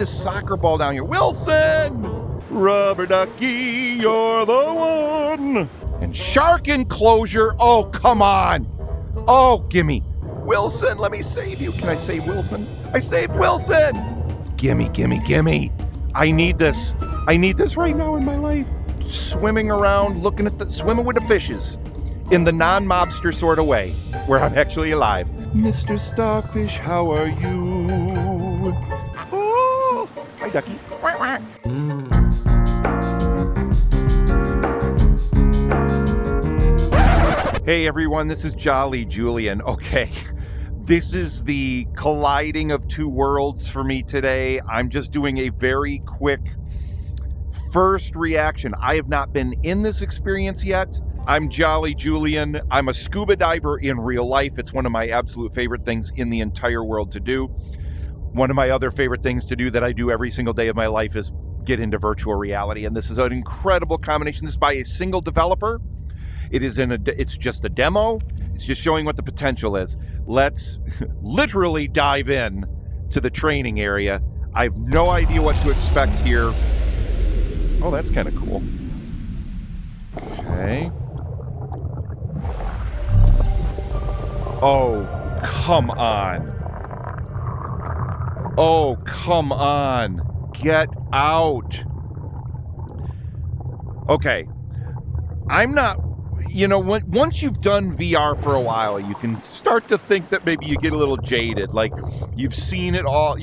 this soccer ball down here. Wilson! Rubber ducky, you're the one. And shark enclosure. Oh, come on. Oh, gimme. Wilson, let me save you. Can I save Wilson? I saved Wilson. Gimme, gimme, gimme. I need this. I need this right now in my life. Swimming around, swimming with the fishes in the non-mobster sort of way, where I'm actually alive. Mr. Starfish, how are you? Oh, hi, ducky. Quack, quack. Hey everyone, this is Jolly Julian. Okay, this is the colliding of two worlds for me today. I'm just doing a very quick first reaction. I have not been in this experience yet. I'm Jolly Julian. I'm a scuba diver in real life. It's one of my absolute favorite things in the entire world to do. One of my other favorite things to do that I do every single day of my life is get into virtual reality. And this is an incredible combination. This is by a single developer. It's just a demo. It's just showing what the potential is. Let's literally dive in to the training area. I have no idea what to expect here. Oh, that's kind of cool. Okay. Oh, come on. Oh, come on. Get out. Okay. I'm not... once you've done VR for a while, you can start to think that maybe you get a little jaded. Like, you've seen it all.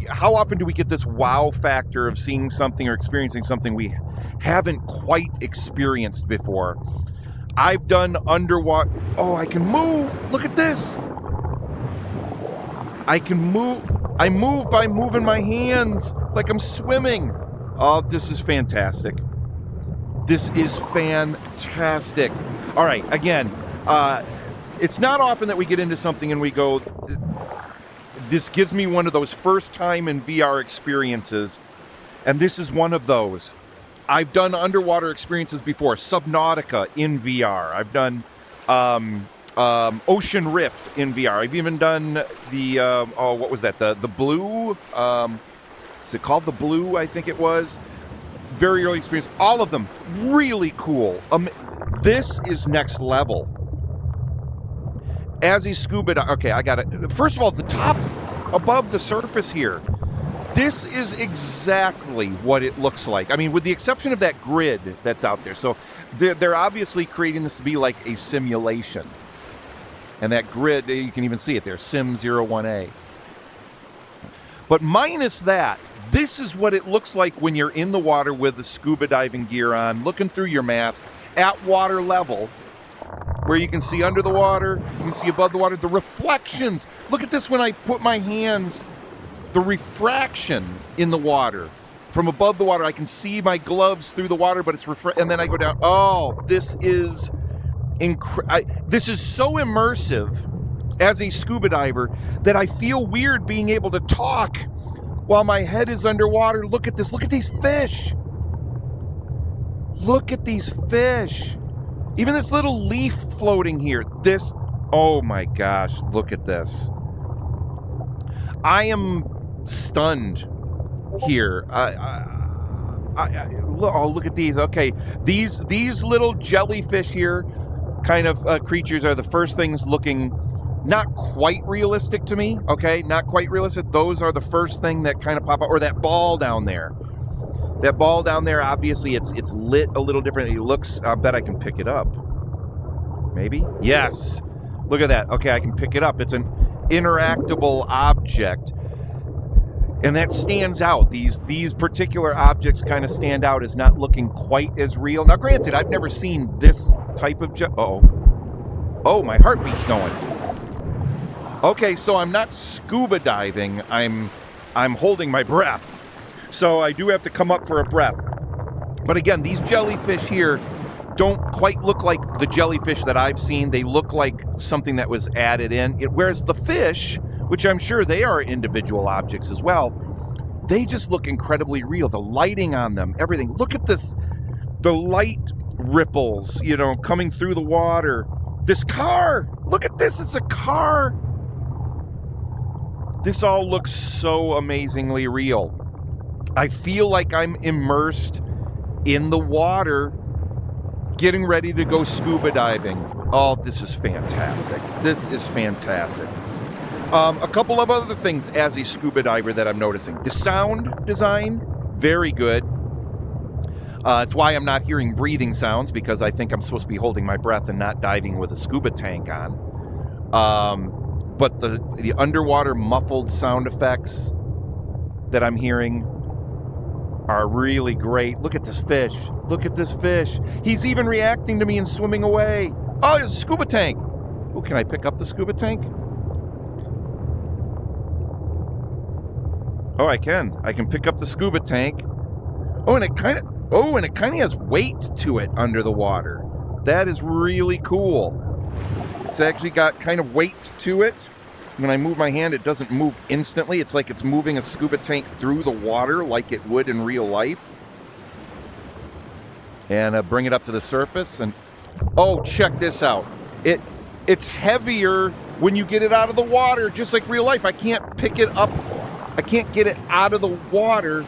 How often do we get this wow factor of seeing something or experiencing something we haven't quite experienced before? I've done underwater... Oh, I can move! Look at this! I can move. I move by moving my hands like I'm swimming. Oh, this is fantastic. This is fantastic. All right, again, it's not often that we get into something and we go... This gives me one of those first time in VR experiences, and this is one of those. I've done underwater experiences before, Subnautica in VR. I've done Ocean Rift in VR. I've even done the, what was that? The Blue, is it called the Blue, I think it was? Very early experience. All of them, really cool. This is next level. As a scuba diver, okay, I got it. First of all, the top above the surface here, this is exactly what it looks like. I mean, with the exception of that grid that's out there. So they're obviously creating this to be like a simulation. And that grid, you can even see it there, Sim 01A. But minus that, this is what it looks like when you're in the water with the scuba diving gear on, looking through your mask at water level, where you can see under the water, you can see above the water, the reflections. Look at this when I put my hands, the refraction in the water. From above the water, I can see my gloves through the water, but it's and then I go down. Oh, this is this is so immersive as a scuba diver that I feel weird being able to talk while my head is underwater. Look at this. Look at these fish. Look at these fish. Even this little leaf floating here. This, oh my gosh, look at this. I am stunned here. Oh, look at these. Okay, these little jellyfish here, kind of creatures, are the first things looking not quite realistic to me. Okay, not quite realistic. Those are the first thing that kind of pop out. Or that ball down there. That ball down there, obviously, it's lit a little differently. It looks, I bet I can pick it up. Maybe? Yes. Look at that. Okay, I can pick it up. It's an interactable object. And that stands out. These particular objects kind of stand out as not looking quite as real. Now, granted, I've never seen this type of... Oh, my heartbeat's going. Okay, so I'm not scuba diving. I'm holding my breath. So I do have to come up for a breath. But again, these jellyfish here don't quite look like the jellyfish that I've seen. They look like something that was added in. Whereas the fish, which I'm sure they are individual objects as well, they just look incredibly real. The lighting on them, everything. Look at this. The light ripples, coming through the water. This car. Look at this. It's a car. This all looks so amazingly real. I feel like I'm immersed in the water, getting ready to go scuba diving. Oh, this is fantastic. This is fantastic. A couple of other things as a scuba diver that I'm noticing. The sound design, very good. It's why I'm not hearing breathing sounds, because I think I'm supposed to be holding my breath and not diving with a scuba tank on. But the underwater muffled sound effects that I'm hearing are really great. Look at this fish. Look at this fish. He's even reacting to me and swimming away. Oh, there's a scuba tank. Oh, can I pick up the scuba tank? Oh, I can. I can pick up the scuba tank. Oh, and it kind of has weight to it under the water. That is really cool. It's actually got kind of weight to it. When I move my hand, it doesn't move instantly. It's like it's moving a scuba tank through the water like it would in real life. And bring it up to the surface. And oh, check this out. It's heavier when you get it out of the water, just like real life. I can't pick it up. I can't get it out of the water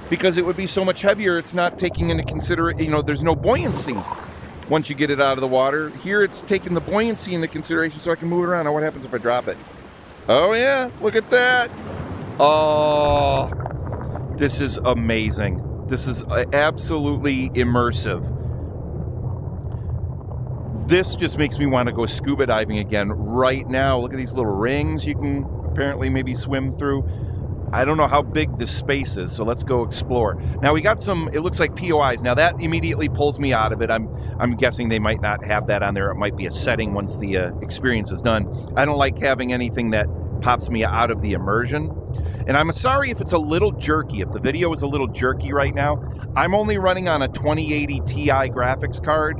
because it would be so much heavier. It's not taking into consideration, there's no buoyancy once you get it out of the water. Here it's taking the buoyancy into consideration so I can move it around. Now what happens if I drop it? Oh yeah, look at that. Oh, this is amazing. This is absolutely immersive. This just makes me want to go scuba diving again right now. Look at these little rings you can apparently maybe swim through. I don't know how big this space is, so let's go explore. Now we got some, it looks like POIs. Now that immediately pulls me out of it. I'm guessing they might not have that on there. It might be a setting once the experience is done. I don't like having anything that pops me out of the immersion. And I'm sorry if it's a little jerky, if the video is a little jerky right now. I'm only running on a 2080 Ti graphics card,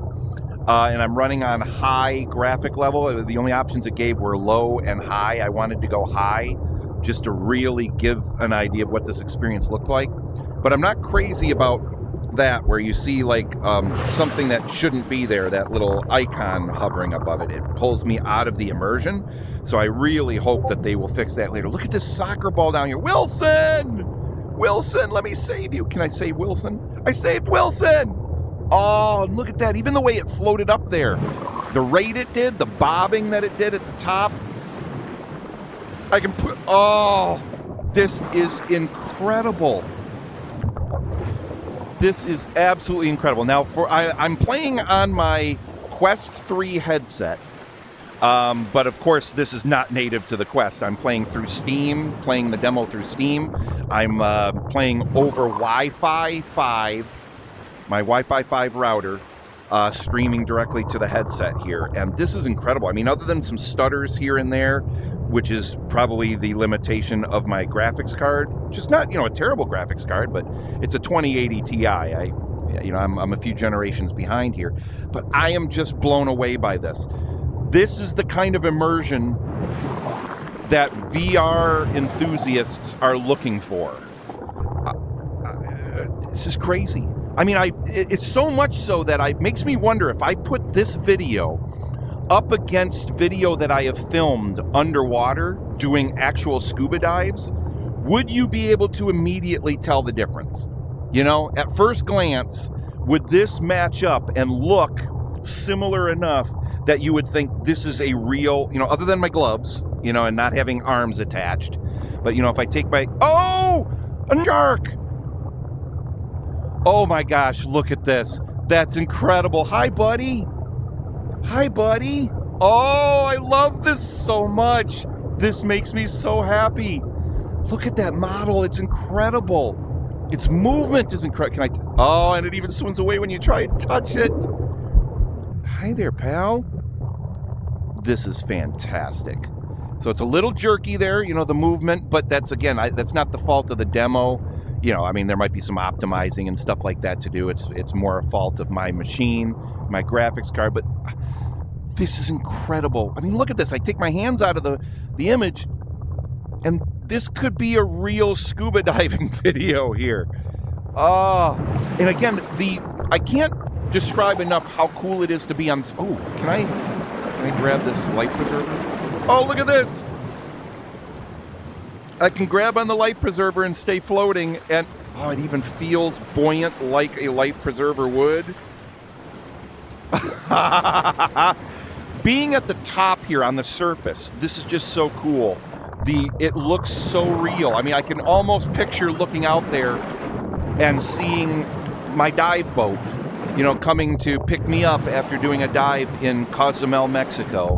and I'm running on high graphic level. The only options it gave were low and high. I wanted to go high just to really give an idea of what this experience looked like. But I'm not crazy about that, where you see like something that shouldn't be there, that little icon hovering above it. It pulls me out of the immersion. So I really hope that they will fix that later. Look at this soccer ball down here. Wilson! Wilson, let me save you. Can I save Wilson? I saved Wilson! Oh, look at that. Even the way it floated up there. The rate it did, the bobbing that it did at the top. I can put... Oh, this is incredible. This is absolutely incredible. Now, I'm playing on my Quest 3 headset. But of course, this is not native to the Quest. I'm playing through Steam, playing the demo through Steam. I'm playing over Wi-Fi 5, my Wi-Fi 5 router, streaming directly to the headset here. And this is incredible. I mean, other than some stutters here and there, which is probably the limitation of my graphics card, which is not, a terrible graphics card, but it's a 2080 Ti. I'm a few generations behind here, but I am just blown away by this. This is the kind of immersion that VR enthusiasts are looking for. This is crazy. I mean, it's so much so that it makes me wonder if I put this video up against video that I have filmed underwater doing actual scuba dives, would you be able to immediately tell the difference? At first glance, would this match up and look similar enough that you would think this is a real, other than my gloves, and not having arms attached. But, if I take a shark! Oh my gosh, look at this. That's incredible. Hi, buddy. Hi, buddy. Oh, I love this so much. This makes me so happy. Look at that model. It's incredible. Its movement is incredible. And it even swims away when you try and touch it. Hi there, pal. This is fantastic. So it's a little jerky there, the movement, but that's not the fault of the demo. There might be some optimizing and stuff like that to do. It's more a fault of my machine, my graphics card, but this is incredible. I mean, look at this. I take my hands out of the image, and this could be a real scuba diving video here. And again, I can't describe enough how cool it is to be on. Oh, can I grab this life preserver? Oh, look at this. I can grab on the life preserver and stay floating, and oh, it even feels buoyant like a life preserver would. Being at the top here on the surface, this is just so cool. It looks so real. I mean, I can almost picture looking out there and seeing my dive boat, you know, coming to pick me up after doing a dive in Cozumel, Mexico,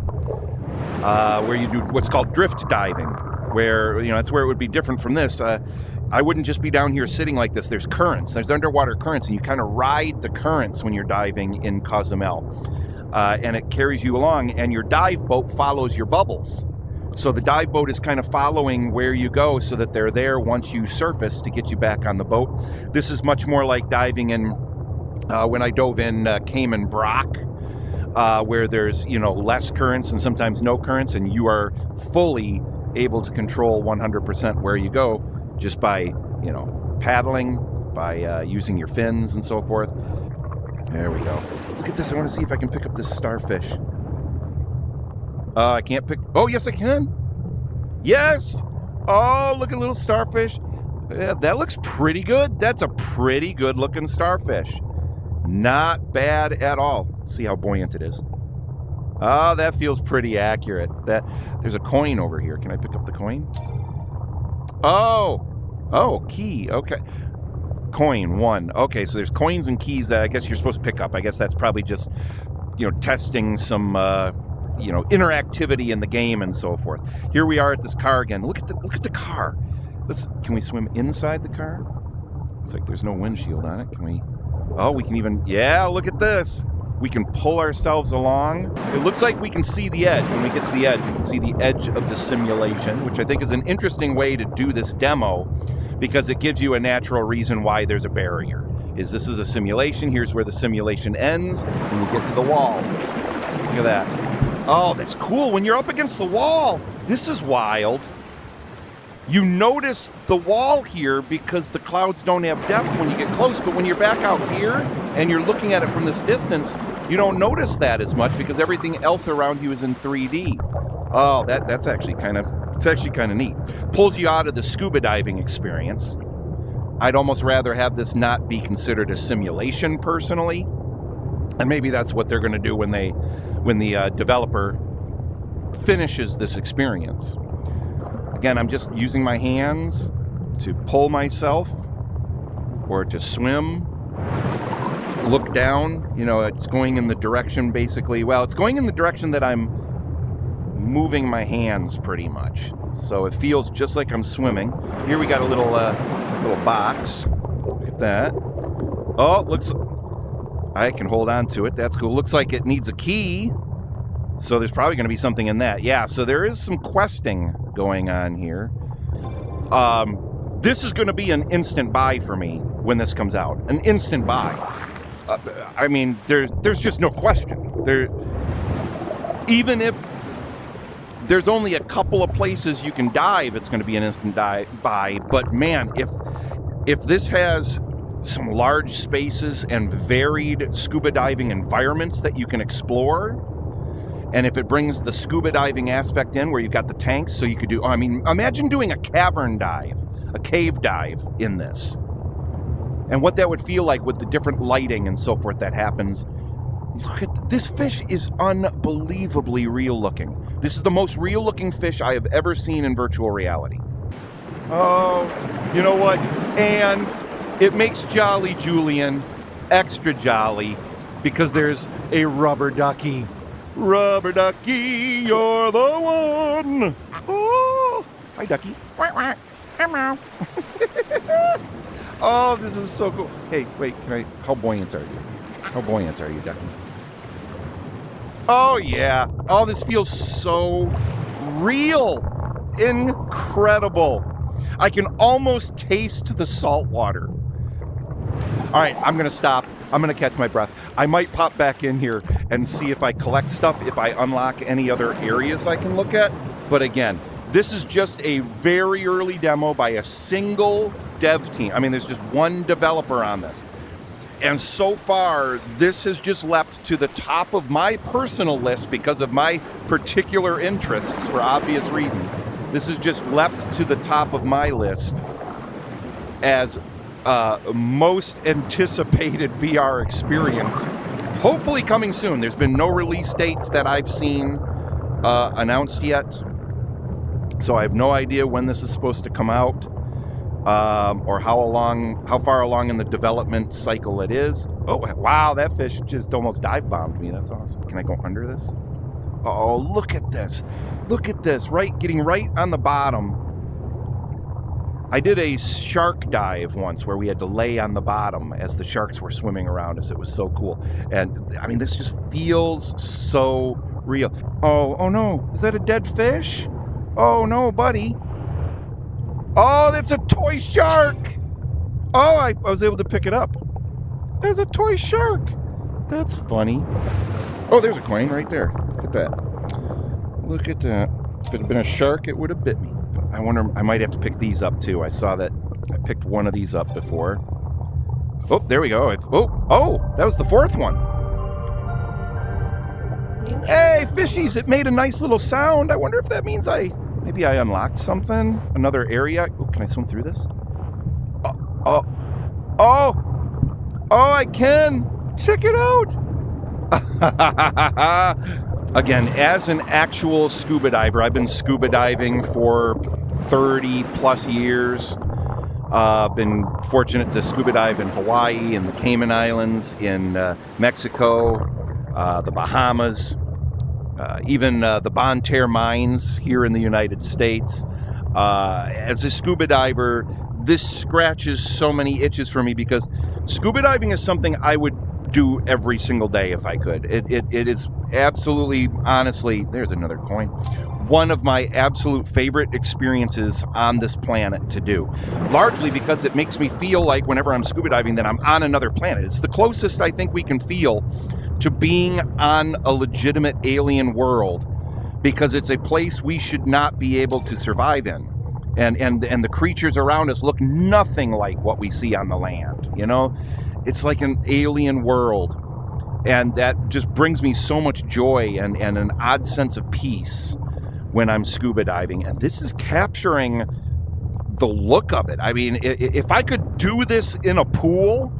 where you do what's called drift diving, where, you know, that's where it would be different from this. I wouldn't just be down here sitting like this. There's currents. There's underwater currents, and you kind of ride the currents when you're diving in Cozumel. And it carries you along, and your dive boat follows your bubbles. So the dive boat is kind of following where you go so that they're there once you surface to get you back on the boat. This is much more like diving in when I dove in Cayman Brac, where there's, you know, less currents and sometimes no currents, and you are fully able to control 100% where you go just by, you know, paddling, by using your fins and so forth. There we go. Look at this. I want to see if I can pick up this starfish. I can't pick... Oh, yes, I can. Yes. Oh, look at a little starfish. Yeah, that looks pretty good. That's a pretty good-looking starfish. Not bad at all. Let's see how buoyant it is. Oh, that feels pretty accurate. There's a coin over here. Can I pick up the coin? Oh, key. Okay. Coin, 1. Okay, so there's coins and keys that I guess you're supposed to pick up. I guess that's probably just, you know, testing some, you know, interactivity in the game and so forth. Here we are at this car again. Look at the car. Can we swim inside the car? It's like there's no windshield on it. Can we? Oh, we can even, yeah, look at this. We can pull ourselves along. It looks like we can see the edge. When we get to the edge, we can see the edge of the simulation, which I think is an interesting way to do this demo because it gives you a natural reason why there's a barrier. This is a simulation. Here's where the simulation ends, and you get to the wall. Look at that. Oh, that's cool. When you're up against the wall, this is wild. You notice the wall here because the clouds don't have depth when you get close, but when you're back out here and you're looking at it from this distance, you don't notice that as much because everything else around you is in 3D. Oh, that's actually kind of neat. Pulls you out of the scuba diving experience. I'd almost rather have this not be considered a simulation personally, and maybe that's what they're going to do when the developer finishes this experience. Again, I'm just using my hands to pull myself or to swim, look down. You know, it's going in the direction basically. Well, it's going in the direction that I'm moving my hands pretty much. So it feels just like I'm swimming. Here we got a little box. Look at that. Oh, looks... I can hold on to it. That's cool. Looks like it needs a key. So there's probably going to be something in that. Yeah, so there is some questing going on here. This is going to be an instant buy for me when this comes out. An instant buy. I mean, there's just no question. Even if there's only a couple of places you can dive, it's going to be an instant buy. But man, if this has some large spaces and varied scuba diving environments that you can explore, and if it brings the scuba diving aspect in where you've got the tanks, so you could do, I mean, imagine doing a cavern dive, a cave dive in this. And what that would feel like with the different lighting and so forth that happens. Look at this fish is unbelievably real looking. This is the most real looking fish I have ever seen in virtual reality. Oh, you know what? And it makes Jolly Julian extra jolly because there's a rubber ducky. Rubber ducky, you're the one. Oh, hi, ducky. Hello. Oh, this is so cool. Hey, wait, how buoyant are you? How buoyant are you, ducky? Oh, yeah. Oh, this feels so real. Incredible. I can almost taste the salt water. All right, I'm going to stop. I'm going to catch my breath. I might pop back in here and see if I collect stuff, if I unlock any other areas I can look at. But again, this is just a very early demo by a single dev team. I mean, there's just one developer on this. And so far, this has just leapt to the top of my personal list because of my particular interests for obvious reasons. This has just leapt to the top of my list as most anticipated VR experience. Hopefully coming soon. There's been no release dates that I've seen announced yet. So I have no idea when this is supposed to come out, or how far along in the development cycle it is. Oh, wow, that fish just almost dive bombed me. That's awesome. Can I go under this? Oh, look at this. Look at this, getting right on the bottom. I did a shark dive once where we had to lay on the bottom as the sharks were swimming around us. It was so cool. And I mean, this just feels so real. Oh no, is that a dead fish? Oh no, buddy. Oh, that's a toy shark. Oh, I was able to pick it up. There's a toy shark. That's funny. Oh, there's a coin right there. Look at that. Look at that. If it had been a shark, it would have bit me. I wonder, I might have to pick these up too. I saw that I picked one of these up before. Oh, there we go. Oh, that was the fourth one. Hey, fishies, it made a nice little sound. I wonder if that means maybe I unlocked something, another area. Oh, can I swim through this? Oh, I can. Check it out. Again, as an actual scuba diver, I've been scuba diving for 30 plus years. Been fortunate to scuba dive in Hawaii, in the Cayman Islands, in Mexico, the Bahamas, even the Bonne Terre mines here in the United States. As a scuba diver, this scratches so many itches for me because scuba diving is something I would do every single day if I could. It is absolutely, honestly, there's another coin, one of my absolute favorite experiences on this planet to do. Largely because it makes me feel like whenever I'm scuba diving that I'm on another planet. It's the closest I think we can feel to being on a legitimate alien world, because it's a place we should not be able to survive in. And the creatures around us look nothing like what we see on the land, you know? It's like an alien world, and that just brings me so much joy and an odd sense of peace when I'm scuba diving. And this is capturing the look of it. I mean, if I could do this in a pool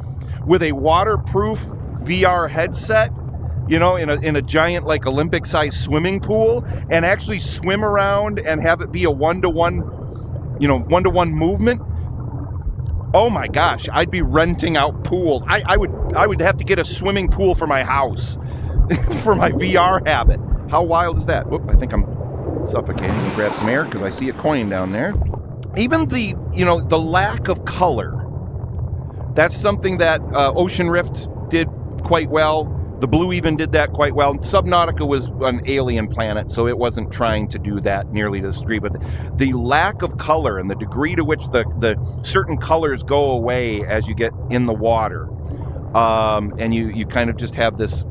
with a waterproof VR headset, you know, in a giant like Olympic-sized swimming pool, and actually swim around and have it be a one-to-one movement. Oh my gosh, I'd be renting out pools. I would have to get a swimming pool for my house for my VR habit. How wild is that? Whoop, I think I'm suffocating. Let me grab some air because I see a coin down there. Even the lack of color. That's something that Ocean Rift did quite well. The Blue even did that quite well. Subnautica was an alien planet, so it wasn't trying to do that nearly to this degree. But the lack of color and the degree to which the certain colors go away as you get in the water, and you kind of just have this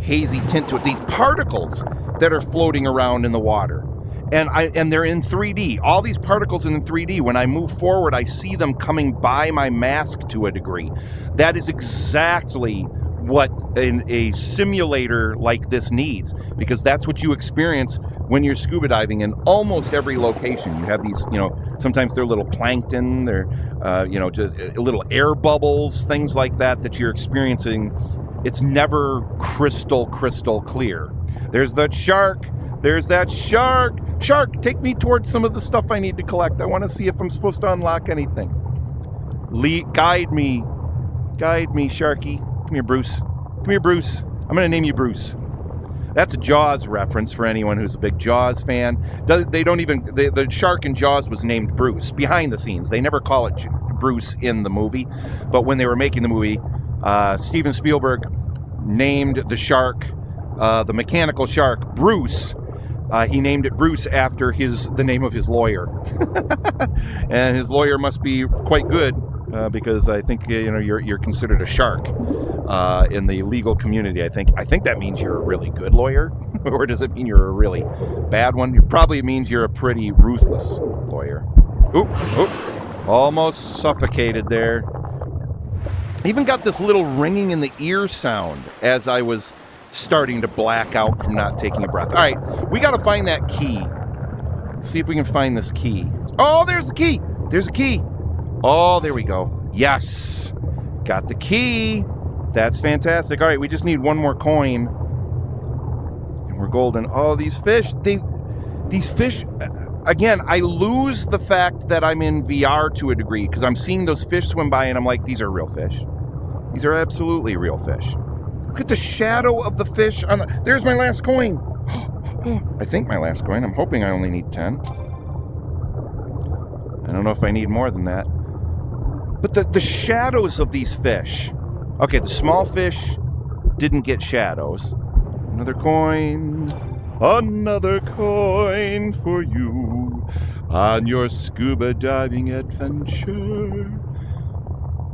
hazy tint to it. These particles that are floating around in the water, and they're in 3D. All these particles in 3D. When I move forward, I see them coming by my mask to a degree. That is exactly what a simulator like this needs, because that's what you experience when you're scuba diving in almost every location. You have these, sometimes they're little plankton, they're, just little air bubbles, things like that you're experiencing. It's never crystal clear. There's that shark. There's that shark. Shark, take me towards some of the stuff I need to collect. I want to see if I'm supposed to unlock anything. Guide me, Sharky. Come here, Bruce. I'm going to name you Bruce. That's a Jaws reference for anyone who's a big Jaws fan. The shark in Jaws was named Bruce behind the scenes. They never call it Bruce in the movie. But when they were making the movie, Steven Spielberg named the shark, the mechanical shark, Bruce. He named it Bruce after the name of his lawyer. And his lawyer must be quite good. Because I think you're considered a shark in the legal community. I think that means you're a really good lawyer, or does it mean you're a really bad one? It probably means you're a pretty ruthless lawyer. Oop! Almost suffocated there. Even got this little ringing in the ear sound as I was starting to black out from not taking a breath. All right, we got to find that key. see if we can find this key. Oh, there's the key. There's the key. Oh, there we go. Yes. Got the key. That's fantastic. All right, we just need one more coin. And we're golden. Oh, these fish. These fish, again, I lose the fact that I'm in VR to a degree because I'm seeing those fish swim by and I'm like, these are real fish. These are absolutely real fish. Look at the shadow of the fish. There's my last coin. I think my last coin. I'm hoping I only need 10. I don't know if I need more than that. But the shadows of these fish. Okay, the small fish didn't get shadows. Another coin. Another coin for you on your scuba diving adventure.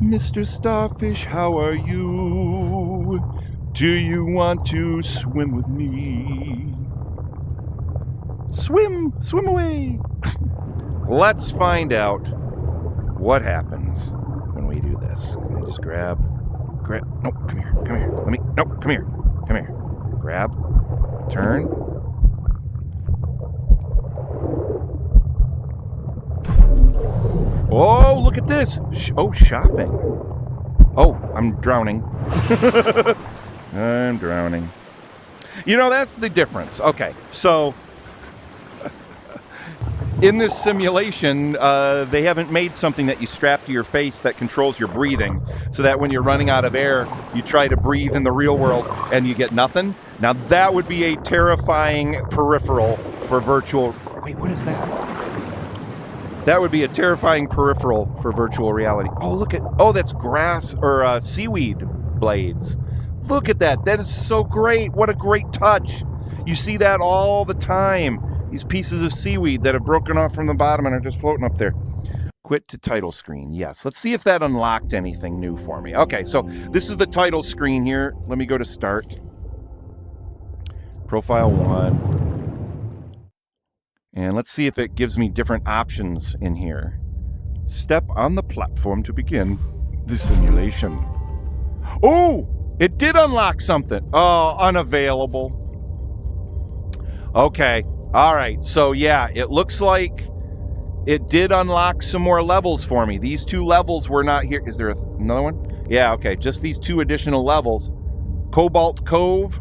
Mr. Starfish, how are you? Do you want to swim with me? Swim away. Let's find out what happens when we do this. Let me just grab. No, come here. Come here. Grab. Turn. Oh, look at this. Shopping. Oh, I'm drowning. I'm drowning. You know, that's the difference. Okay, so in this simulation, they haven't made something that you strap to your face that controls your breathing so that when you're running out of air, you try to breathe in the real world and you get nothing. Now, that would be a terrifying peripheral for virtual... Wait, what is that? That would be a terrifying peripheral for virtual reality. Oh, look at... Oh, that's grass or seaweed blades. Look at that. That is so great. What a great touch. You see that all the time. These pieces of seaweed that have broken off from the bottom and are just floating up there. Quit to title screen. Yes. Let's see if that unlocked anything new for me. Okay, so this is the title screen here. Let me go to start. Profile 1. And let's see if it gives me different options in here. Step on the platform to begin the simulation. Oh, it did unlock something. Oh, unavailable. Okay. All right. So, yeah, it looks like it did unlock some more levels for me. These 2 levels were not here. Is there another one? Yeah, okay. Just these 2 additional levels. Cobalt Cove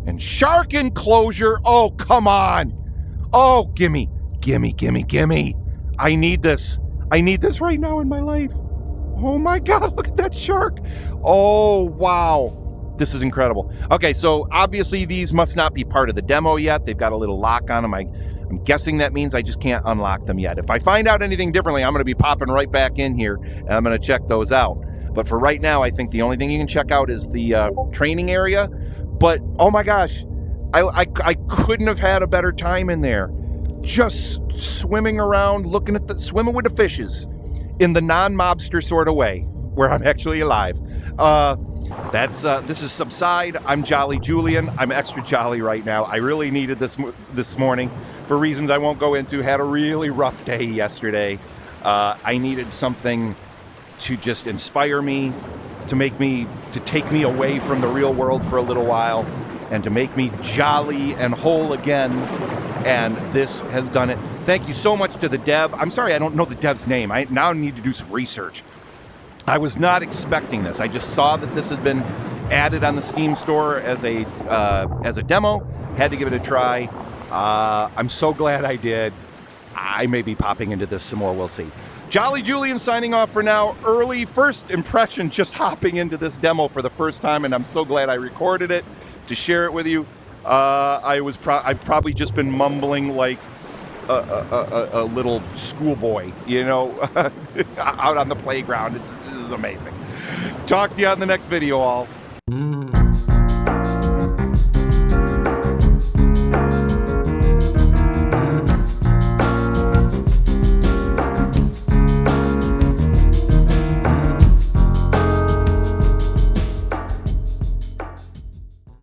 and Shark Enclosure. Oh, come on. Oh, gimme. I need this. I need this right now in my life. Oh my God, look at that shark. Oh, wow. This is incredible. Okay, so obviously these must not be part of the demo yet. They've got a little lock on them. I'm guessing that means I just can't unlock them yet. If I find out anything differently, I'm going to be popping right back in here and I'm going to check those out. But for right now, I think the only thing you can check out is the training area. But, oh my gosh, I couldn't have had a better time in there. Just swimming around, swimming with the fishes in the non-mobster sort of way, where I'm actually alive. This is Subside. I'm Jolly Julian. I'm extra jolly right now. I really needed this morning for reasons I won't go into. Had a really rough day yesterday. I needed something to just inspire me, to take me away from the real world for a little while, and to make me jolly and whole again. And this has done it. Thank you so much to the dev. I'm sorry I don't know the dev's name. I now need to do some research. I was not expecting this. I just saw that this had been added on the Steam store as a demo. Had to give it a try. I'm so glad I did. I may be popping into this some more. We'll see. Jolly Julian signing off for now. Early first impression just hopping into this demo for the first time, and I'm so glad I recorded it to share it with you. I've probably just been mumbling like a little schoolboy, you know, out on the playground. This is amazing. Talk to you on the next video, all.